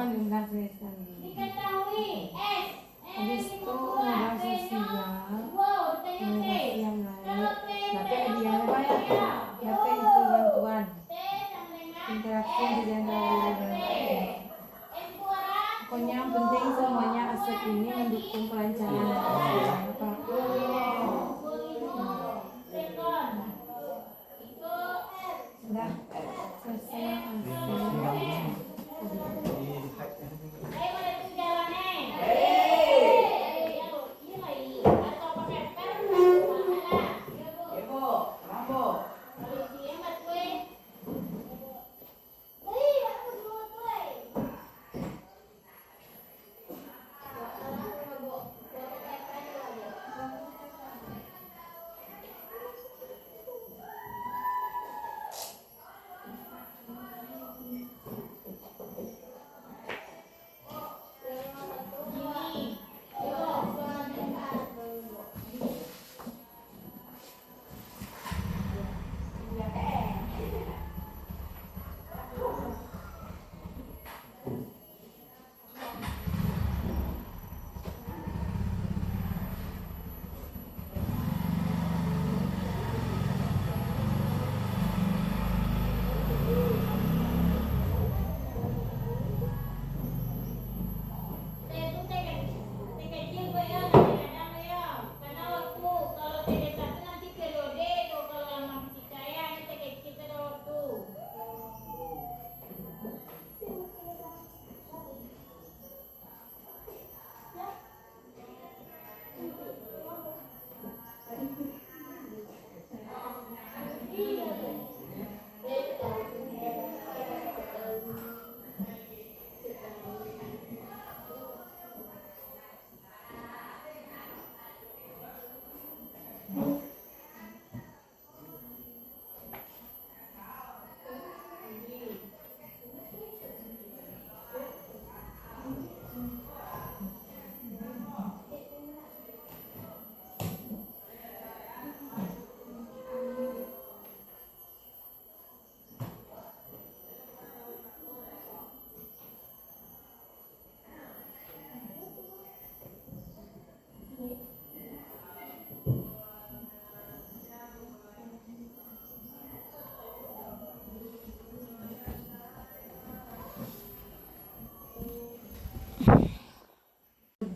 B: diundang sekali. Habis itu modal sosial inovasi yang lain tapi dia banyak tapi itu bantuan interaksi di antara dan lain. Pokoknya yang penting semuanya aset ini mendukung kelancaran dan kelancaran Pak. Sudah selesai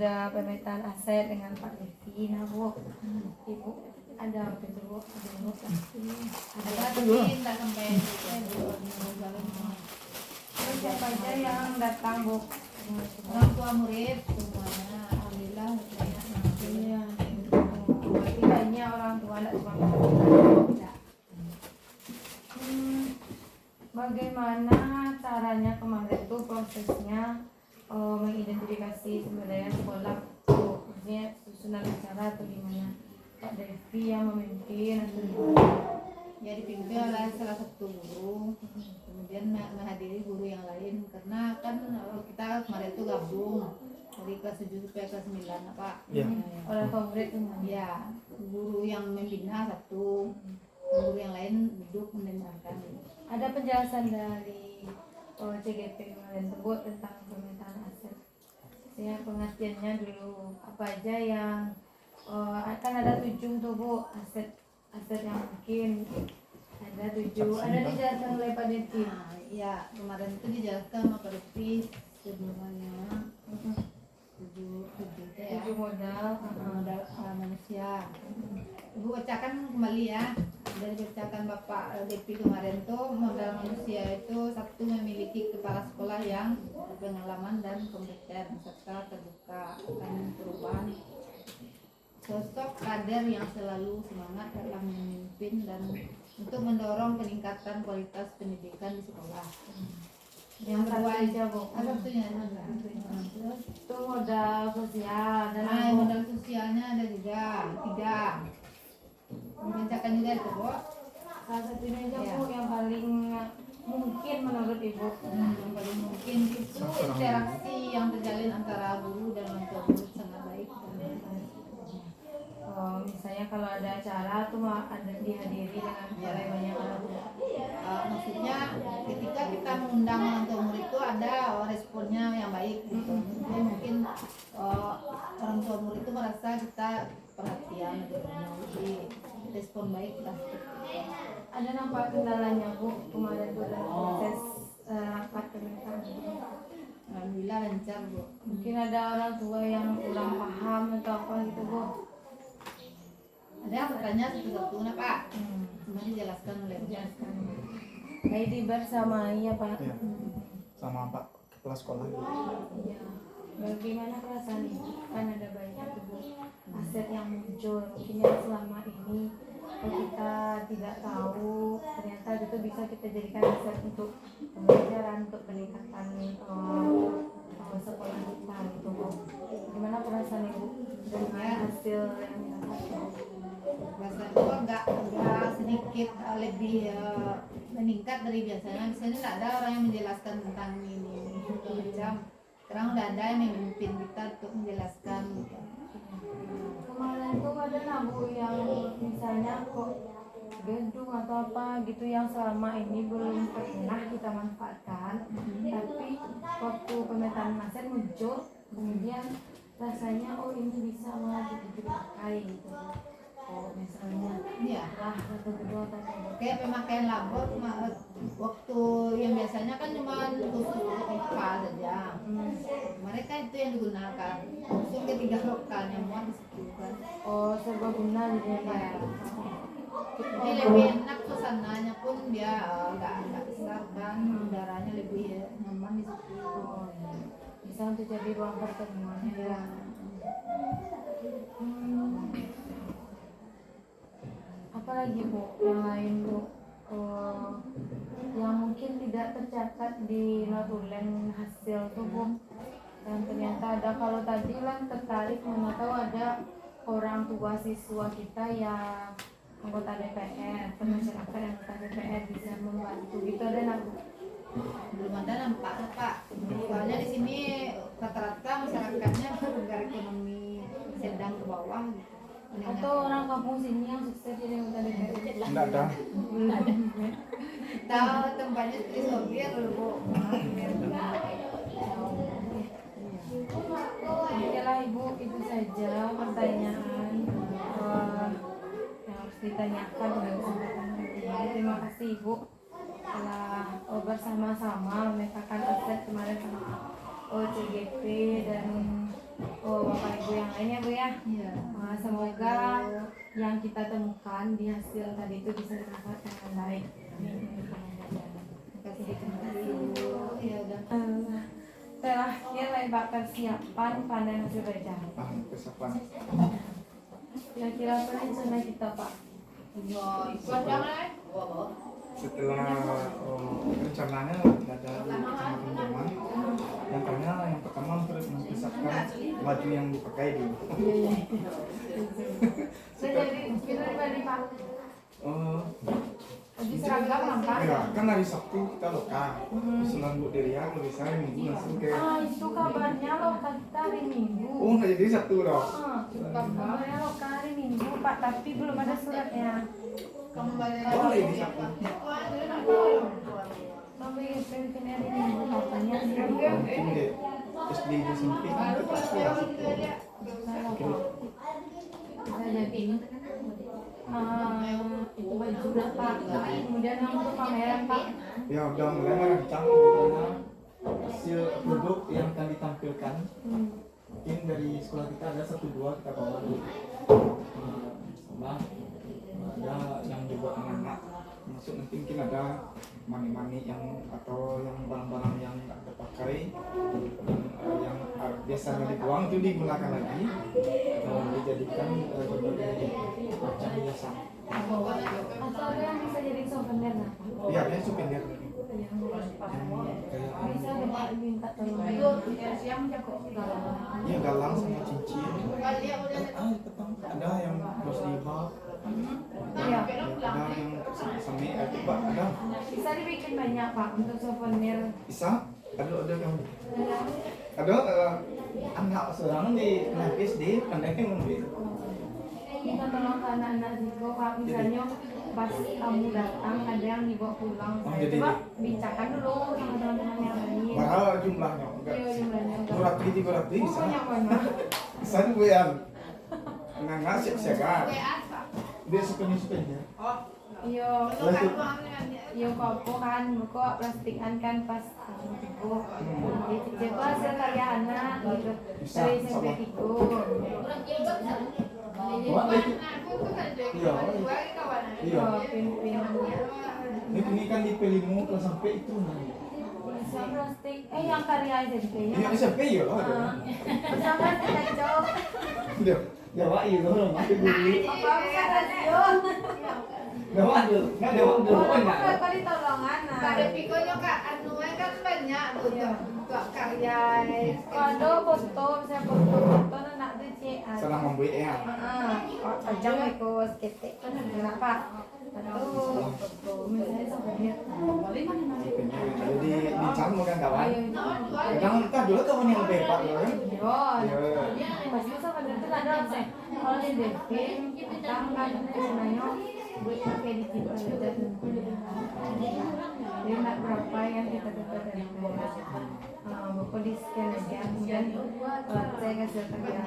B: Sudah pemetaan aset dengan Pak Devi, nah Bu, Ibu ada apa itu Bu? Ada
C: Tapi tidak sampai
B: Terus siapa aja yang datang Bu?
C: orang tua murid semuanya, alhamdulillah banyak.
B: Iya. Berarti banyak orang tua tidak cuma tidak. Bagaimana caranya kemarin tuh prosesnya mengidentifikasi sebenarnya sekolah tuh, maksudnya susunan acara atau gimana? Pak Devi yang memimpin atau gimana?
C: Ya dipimpin oleh salah satu guru, kemudian menghadiri guru yang lain karena kan kita kemarin itu gabung dari kelas 7 sampai kelas 9 Pak.
A: Iya.
B: Orang tua murid semua.
C: Ya, guru yang membina satu, guru yang lain duduk mendengarkan.
B: Ada penjelasan dari CGP kemarin tersebut tentang pemetaan aset. Saya pengertiannya dulu apa aja yang akan ada 7 tuh Bu, aset yang mungkin ada 7. Ada dijelaskan oleh Pak Devi.
C: Nah, ya kemarin itu dijelaskan sama Pak Devi sebenarnya 7 ya.
B: 7 modal.
C: Modal manusia. Ibu bacakan kembali ya. Dari bacakan Bapak Devi kemarin tuh modal manusia itu satu memiliki kepala sekolah yang berpengalaman dan kompeten serta terbuka akan perubahan, sosok kader yang selalu semangat dalam memimpin dan untuk mendorong peningkatan kualitas pendidikan di sekolah. Yang kedua
B: aja Bu.
C: satunya
B: Terus itu modal sosial dan
C: modal sosialnya ada juga 3. Dibacakan juga itu Bu.
B: salah satunya aja
C: Ya.
B: Bu yang paling mungkin menurut Ibu.
C: Yang paling mungkin itu interaksi yang terjalin antara guru dan orang tua murid sangat baik.
B: Misalnya kalau ada acara tuh ada dihadiri dengan cara banyak orang tua.
C: Maksudnya ketika kita mengundang orang tua murid itu ada responnya yang baik gitu. Jadi mungkin orang tua murid itu merasa kita perhatian gitu. Jadi respon baik lah.
B: Ada nampak kendalanya Bu kemarin tuh dalam proses rapat pemetaan.
C: Alhamdulillah lancar Bu.
B: Mungkin ada orang tua yang kurang paham atau apa gitu Bu.
C: Ada yang bertanya satu-satu Pak. Semua dijelaskan oleh Bu.
B: Jelaskan. Kayak dibersamai ya Pak.
A: Iya. Sama Pak Kepala Sekolah.
B: Ya. Bagaimana perasaan Ibu? Kan ada banyak tuh Bu aset yang muncul. Mungkin yang selama ini kita tidak tahu, ternyata itu bisa kita jadikan aset untuk pembelajaran, untuk peningkatan sekolah kita gitu Bu. Gimana perasaan Ibu dengan hasil yang didapatkan?
C: Bahasa itu agak sedikit lebih meningkat dari biasanya. Di sini tidak ada orang yang menjelaskan tentang ini macam. Sekarang udah ada yang memimpin kita untuk menjelaskan.
B: Kemarin tuh ada nabu yang misalnya kok gedung atau apa gitu yang selama ini belum pernah kita manfaatkan, tapi waktu pemetaan aset muncul, kemudian rasanya oh ini bisa malah dipakai gitu. Oh misalnya
C: Iya.
B: lah atau gedung atau apa.
C: Kayak pemakaian labor waktu yang biasanya kan cuma khusus untuk IPA saja. Mereka itu yang digunakan. Langsung ketiga lokalnya muat di situ kan.
B: Oh, serbaguna gitu ya.
C: Ya. Jadi lebih enak suasananya pun dia nggak besar kan, udaranya lebih nyaman di situ.
B: Bisa untuk jadi ruang pertemuan ya.
C: Ya.
B: Apa lagi Bu yang lain Bu? Yang mungkin tidak tercatat di notulen hasil tuh Bu, dan ternyata ada. Kalau tadi lah tertarik mana tahu ada orang tua siswa kita yang anggota DPR, masyarakat yang anggota DPR bisa membantu gitu, ada nak Bu?
C: Belum ada nampak Pak. Soalnya di sini rata-rata masyarakatnya bergerak ekonomi sedang ke bawah gitu.
B: Atau orang kampung sini yang sukses jadi anggota DPR?
A: Enggak ada.
C: Tahu tempatnya seperti sopir Bu.
B: Oke Ibu, itu saja pertanyaan yang harus ditanyakan pada kesempatan kali ini. Terima kasih Ibu telah bersama-sama memetakan aset kemarin sama OCGP dan Bapak Ibu yang lainnya Bu ya.
C: Iya.
B: Semoga yang kita temukan di hasil tadi itu bisa dimanfaatkan dengan baik.
C: Terima kasih Bu. Ya udah.
B: Terakhir Pak, persiapan pada hasil kerja.
A: Persiapan.
B: Kira-kira apa rencana kita Pak?
C: Ya, itu aja kan.
A: Setelah rencananya ada teman-teman yang karena yang pertama terus mempersiapkan baju yang dipakai dulu.
B: Iya. Saya jadi pribadi Pak. Baju seragam apa?
A: Ya, kan hari Sabtu kita lokal. Selang Bu Delia kalau bisa Minggu langsung ke.
B: Itu kabarnya lokal kita hari Minggu.
A: Oh, nggak jadi Sabtu dong.
B: Kabarnya lokal hari Minggu Pak, tapi belum ada suratnya.
C: Kamu balik
A: Oh, nggak jadi Sabtu.
B: Sampai pengen hari Minggu katanya sih.
A: Mungkin deh SD itu SMP kan kita sekolah.
B: Bisa jadi itu baju berapa? Kemudian yang untuk pameran Pak.
A: Ya udah mulai merancang karena hasil produk yang akan ditampilkan. Mungkin dari sekolah kita ada 1-2 kita bawa dulu. Sama ada yang dibuat anak-anak. Masuk nanti mungkin ada mani-mani yang atau yang barang-barang yang nggak terpakai yang biasanya dibuang itu digunakan lagi atau dijadikan berbagai macam hiasan.
B: Atau ada yang bisa jadi souvenir lah Pak.
A: Iya, dia souvenir.
B: Bisa ada Pak minta tolong.
A: Iya, galang sama cincin. Ada yang bos lima.
B: Iya.
A: Ada yang semi Pak, ada.
B: Bisa dibikin banyak Pak untuk souvenir.
A: Bisa? Ada yang ada anak seorang di SD pandai ngambil.
B: Kita tolong ke anak-anak juga Pak, misalnya pas kamu datang ada yang dibawa pulang.
A: Jadi
B: Coba bicarakan dulu sama teman-teman yang lain.
A: Berapa jumlahnya?
B: Iya jumlahnya.
A: 200 bisa.
B: Banyak banyak.
A: Bisa juga ya. Nggak siap-siap. Dia suka-suka.
B: Iya. Iya apa kan, kok plastikan kan pas kamu tigo. Coba hasil karya anak gitu dari SMP itu.
A: Iya.
B: Pimpinannya.
A: Ini kan di Pelimu kelas sampai itu.
B: Bisa plastik. Yang karya SMP nya.
A: Ini SMP ya loh.
B: Bersama kita cok.
A: Dia Jawa itu loh, mati dulu.
B: Apa bisa radio?
A: Jawa dulu, nggak Jawa dulu. Oh enggak.
B: Kali tolongan.
C: Pada pikonya Kak, anunya kan banyak tuh untuk karya.
B: Kalau foto, saya foto anak tuh cek.
A: Salah membuat ya.
B: Ajang ikut ketek kan berapa? Satu, misalnya souvenir.
A: Jadi dicam kan kawan. Kadang kita dulu kawan yang lebih hebat loh kan.
B: Iya. Pasti souvenir itu ada sih. Kalau di Devin, kita kan sebenarnya buat pakai di kita aja. Jadi nggak berapa yang kita dapat dari Bapak di scan aja, kemudian saya kasih kerja.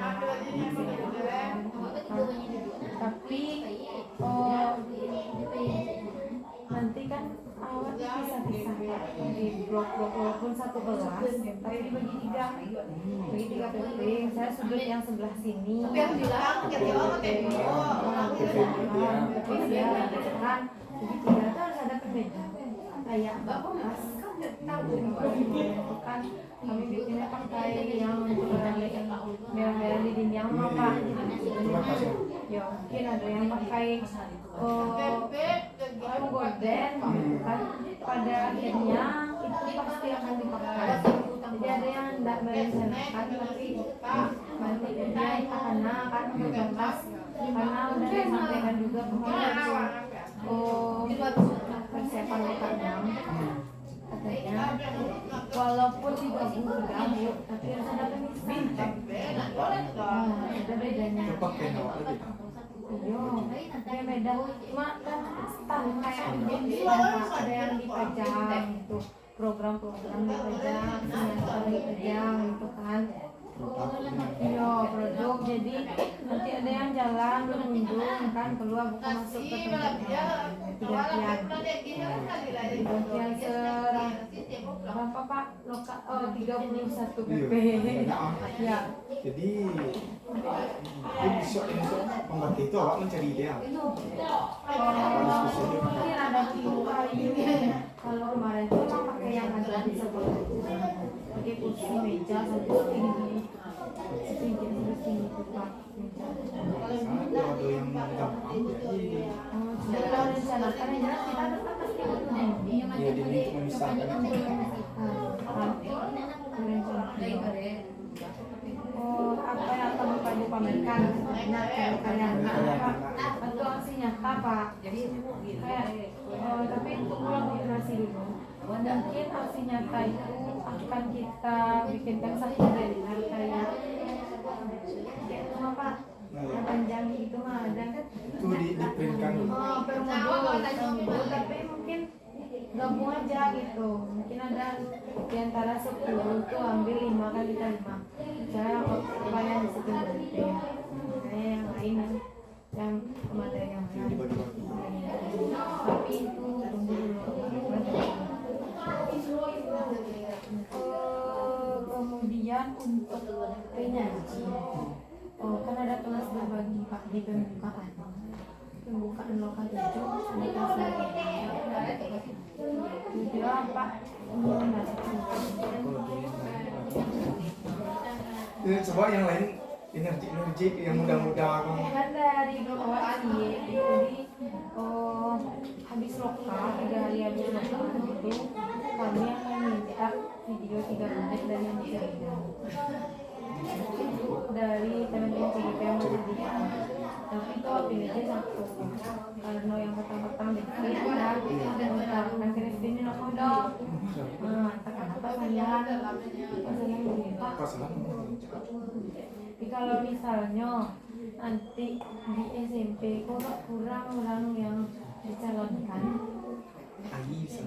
B: Tapi nanti kan awal bisa walaupun satu kelas tapi dibagi tiga, bagi tiga PP. Saya sudut yang sebelah sini.
C: Tapi yang bilang kita orang
B: PP dia kan jadi tiga tuh harus ada perbedaan kayak bakas kan kami bikinnya pakai yang merah-merah di dinding apa ya mungkin ada yang pakai gorden kan pada akhirnya itu pasti akan dipakai. Jadi ada yang tidak merencanakan tapi nanti dia karena kan berbatas karena udah disampaikan juga kemarin persiapan lokal katanya walaupun digabung tapi harus ada pemisah. Ada bedanya. Iya, ada beda. Cuma kan stang kayak di ada yang dipajang itu program-program dipajang, yang dipajang itu kan. Iya, produk. Jadi nanti ada yang jalan berundung kan keluar bukan masuk ke tempatnya. Gantian berapa Pak? 31 PP. Ya.
A: Jadi besok pembatik itu awak mencari ide ya?
B: Mungkin ada kalau kemarin itu emang pakai yang ada di sebelah pakai kursi meja sampai tinggi setinggi itu Pak meja.
A: Kalau ada yang gampang jadi
B: Jadi kalau rencanakan yang jelas kita tetap pasti butuh
A: ya demi memisahkan
B: apa yang akan Bapak Ibu pamerkan kalian atau aksi nyata Pak kayak tapi untuk ulang generasi dulu mungkin aksi nyata itu akan kita bikinkan satu webinar kayak apa Pak yang panjang itu mah ada kan
A: itu diprintkan dulu.
B: per modul tapi mungkin gabung aja gitu mungkin ada di antara 10 tuh ambil 5 kali 5 saya supaya di situ berarti ya saya yang lain yang materi yang lain tapi itu tunggu dulu kemudian untuk penyaji kan ada kelas berbagi Pak di pembukaan lokal 7 ada kelas video Pak
A: Coba yang lain energi yang muda-muda
B: kan dari Globawasi jadi habis lokal 3 hari habis lokal itu kami akan minta video 3 menit dari yang dari teman-teman CGP yang bersedia tapi itu pilihnya satu karena yang petang-petang di sini ada mengutarkan Christine Nokodo tekan apa sayang tapi kalau misalnya nanti di SMP kurang orang yang dicalonkan
A: bisa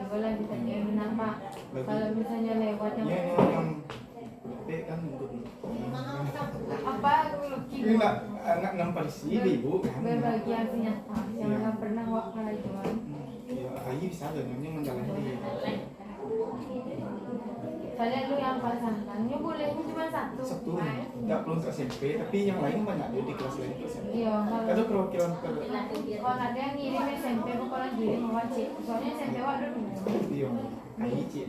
B: boleh ditanya kenapa kalau misalnya lewat yang
A: kan
B: apa
A: ini nggak nampak di sini ibu kan
B: berbagi artinya yang nggak pernah waktu jual
A: ya ayi bisa dengannya menjalani
B: kalian lu yang pasangannya boleh cuma satu
A: nggak perlu untuk SMP tapi yang lain banyak di kelas lain itu SMP
B: iya
A: ada perwakilan
B: kalau ada yang ngirim SMP bukan ngirim wajib soalnya SMP waduh
A: iya ayi cik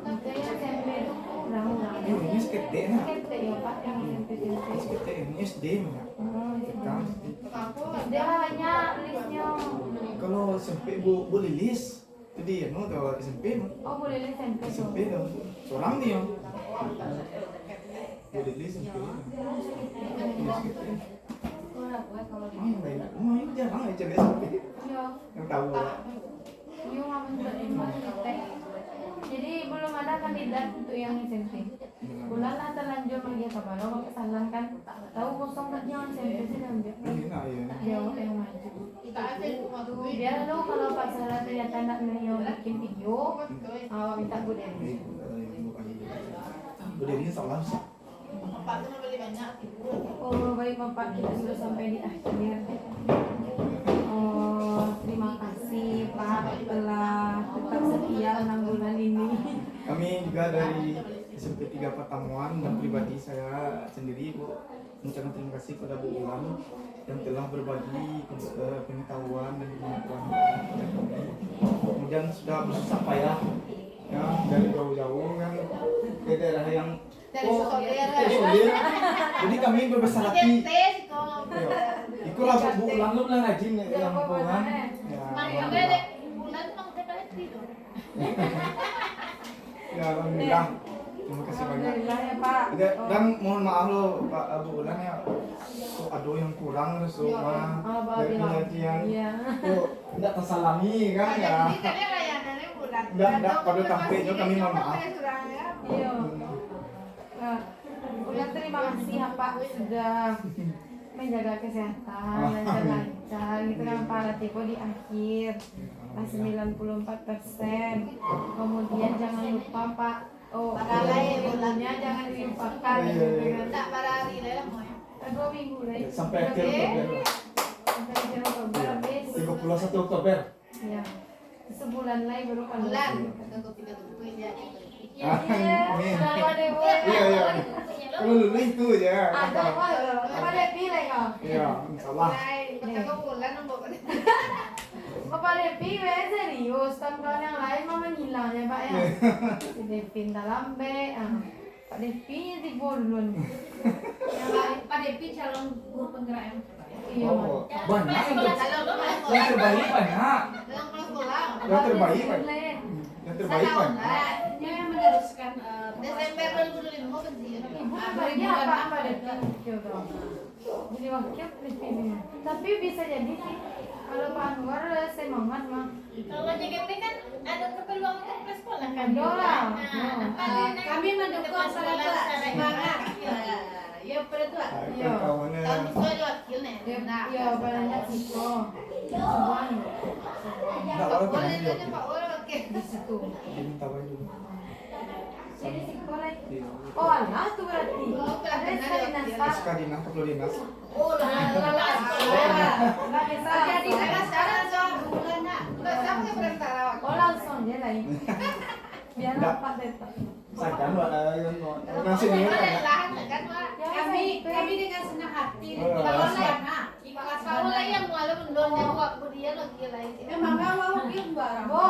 B: itu yang SMP itu ulang-ulang
A: ini sekete nah
B: sekete ya Pak yang SMP
A: sekete ini SD mana
B: dia hanya listnya
A: kalau SMP boleh list jadi ya kalau SMP
B: boleh list SMP
A: SMP dong seorang dia boleh list SMP ini jarang aja cari SMP yang tahu
B: jadi belum ada kandidat untuk yang SMP bulan lah terlanjur lagi apa kalau kesalahan kan tahu kosong kan yang SMP sih ambil jawab yang maju biar lo kalau Pak Salah ternyata nak bikin video minta Bu Dewi
A: Bu Dewi salah sih
B: baik Bapak kita sudah sampai di akhir
A: kami juga dari SMP 3 Pertemuan dan pribadi saya sendiri Bu mengucapkan terima kasih kepada Bu Ulan yang telah berbagi pengetahuan dan kemampuan kepada kami. Kemudian sudah bersusah payah ya dari jauh-jauh kan ke daerah yang isolir. Jadi kami berbesar hati. Ya. Ikulah Bu Ulan lu bilang rajin yang hubungan. Ya. Ya alhamdulillah. Terima kasih banyak.
B: Alhamdulillah ya Pak.
A: Dan mohon maaf loh Pak Abu Ulan ya. Kok ada yang kurang terus mah. Dari penyajian.
B: Iya.
A: Kok enggak tersalami kan ya. Enggak pada tampilnya kami mohon maaf.
B: Iya. Ulan terima kasih ya Pak sudah menjaga kesehatan lancar-lancar gitu kan para tipe di akhir 94%. Kemudian jangan lupa Pak bulannya jangan dilupakan gitu kan. 2 minggu lah
A: Sampai akhir Oktober.
B: sampai akhir Oktober habis
A: 31 Oktober.
B: ya sebulan lagi baru kan
A: Amin.
B: iya
A: Iya. Kalau dulu itu aja.
B: ada apa ada pilih kau
A: Iya, insyaallah.
B: Bapak Devi, serius, kawan-kawan yang lain mah menghilang ya Pak ya. Si Devi dalam B, Pak Devi di dulu nih.
C: Yang lain Pak Devi calon guru penggerak
B: Iya,
A: Oh, banyak yang
C: Kalau
A: yang terbaik banyak.
C: dalam kelas sekolah
A: Yang terbaik banyak.
B: banyak.
A: Yang terbaik banyak.
C: dia yang meneruskan Desember 2025 pensiun.
B: Ibu kabarnya apa Pak Devi? Coba. Jadi wakil Devi ini. Tapi bisa jadi sih kalau Pak Anwar semangat mah.
D: Kalau JGP kan ada keperluan untuk ke sekolah kan?
B: Ada lah.
C: Kami mendukung sekolah semangat. Ya pada tua.
B: Iya.
A: Kawannya.
C: Tahun sekolah wakilnya.
B: Ya banyak siko. Semuanya.
A: Enggak apa-apa
C: Boleh
A: kan dia.
C: tanya Pak Ora oke.
B: Di situ.
A: Diminta aja dulu.
B: Jadi siko lagi.
A: Iya.
B: Oh, alah tuh berarti. Ada sekali nasta.
A: Sekadinah ke Dinas.
C: Oh lah.
B: Nggak bisa.
C: Jadi saya sekarang soal bulan nak. Udah sama yang berantara wakil.
B: Oh langsung dia lagi. Biar
A: Nggak.
B: dapat data.
A: Sakan orang senior
C: Ada
A: kan.
C: lahan kan Pak.
B: Ya,
C: Kami dengan senang hati.
A: Oh,
C: Kalau
A: langsung.
C: saya nak. Kalau lah yang malu mendorong nyawa kemudian lagi lain. Memang kamu wakil barang.
B: Bu,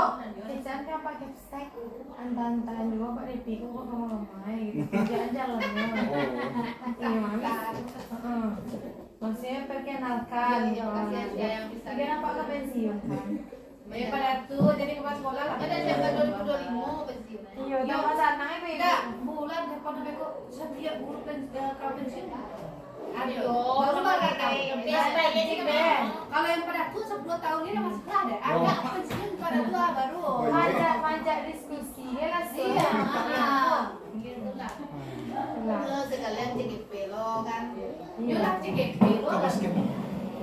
B: Tijan kan pakai steak. Antan-antan juga Pak Depi kok kamu lemai gitu. Kerjaan jalannya. Iya, Mami. Heeh. Maksudnya perkenalkan.
C: Iya, kasih aja yang bisa.
B: Dia Pak ke pensiun kan.
C: Ya pada tuh jadi kepala sekolah lah. Ada Desember 2025 pensiun.
B: Iya, udah pasang naik
C: Tidak, bulan depan beko setiap guru kau pensiun. Aduh, baru kalau yang pada tuh 10 tahun ini masih ada. Ada pensiun pada tua baru.
B: Pajak diskusi dia lah sih.
C: Iya, gitu lah. Lo sekalian JGP lo kan.
B: Iya.
C: Lah JGP lo.
A: Ke basket.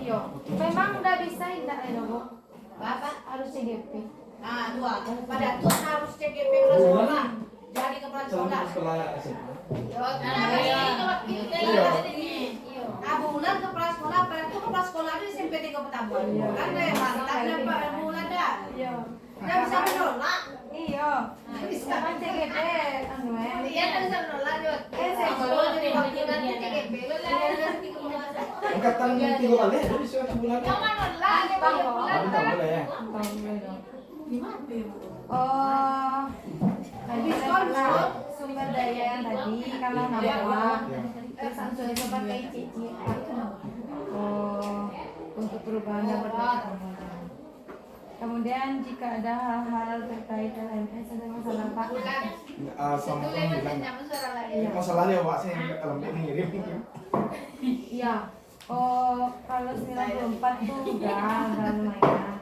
B: Iya. Memang udah bisa tidak ya, Bu?
C: Apa?
B: Harus CGP.
C: Ah, dua. Pada tuh harus JGP kepala sekolah. Jadi kepala
A: Calon
C: sekolah.
A: sekolah SMA.
C: Nah, bulan kepala sekolah, pada tuh kepala sekolah itu SMP 3 Petamburan.
B: Iya.
C: Kan kayak mantapnya Pak bulan dah.
B: Iya.
C: Udah bisa menolak.
B: Iya.
C: Bisa.
B: Kan CGP anu ya.
C: Iya kan bisa menolak juga.
B: saya
C: Kalau jadi wakil nanti JGP lo lah nanti
A: Angkatan 3 kali ada di suatu bulan.
C: Jangan menolak, dia
B: Tahu.
C: bulan.
A: Tapi tak boleh ya.
B: Tahu boleh dong.
C: Gimana ya?
B: Oh. Tadi saya pernah sumber daya yang tadi kalau nama
A: Ya.
B: terus langsung itu pakai cici. Oh, untuk perubahan dan perbaikan. Kemudian jika ada hal-hal terkait LMS ada masalah Pak.
A: Selamat
C: Itu yang
A: bilang.
C: nyambung suara lagi.
B: Iya.
A: Masalah dia Pak saya dalam ini ngirim.
B: Iya. Oh, kalau 94 tuh udah lumayan.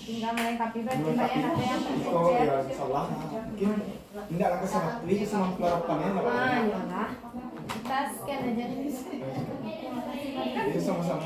B: Tinggal melengkapi berarti Mbak ya ada yang
A: Oh ya, insyaallah. Mungkin enggak langkah sangat ini sama pelarapannya enggak
B: Ah,
A: apa-apa.
B: iyalah. Kita scan aja nih.
A: Jadi sama-sama